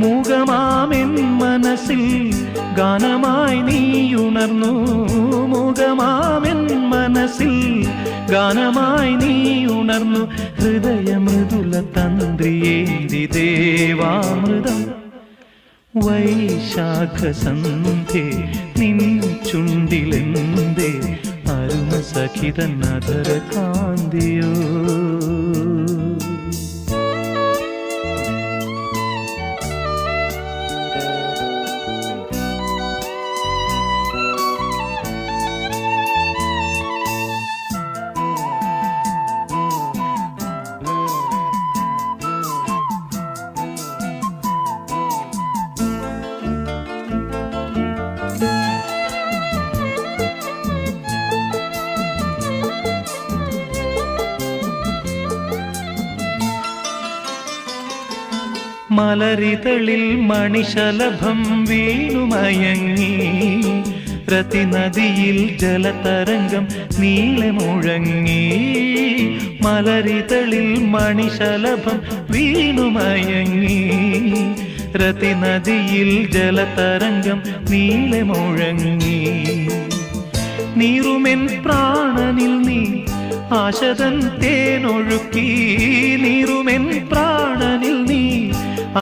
മൂകമാമെൻ മനസ്സിൽ ഗാനമായി നീയുണർന്നു. മൂകമാമെൻ മനസ്സിൽ ഗാനമായി നീയുണർന്നു. ഹൃദയമൃദുല തന്ത്രിയേന്തി ദേവാമൃതം വൈശാഖസന്ധ്യേ നിൻ ചുണ്ടിലെന്തേ അരുണ സഖിതൻ അധര കാന്തിയോ. മലരിതളിൽ മണിശലഭം വീണുമയങ്ങി. രതിനദിയിൽ ജലതരംഗം നീളെ മുഴങ്ങി. മലരിതളിൽ മണിശലഭം വീണുമയങ്ങി. രതിനദിയിൽ ജലതരംഗം നീളെ മുഴങ്ങി. നീറുമെൻ പ്രാണനിൽ നീ ആശതൻ തേനൊഴുക്കി. നീറുമെൻ പ്രാണനിൽ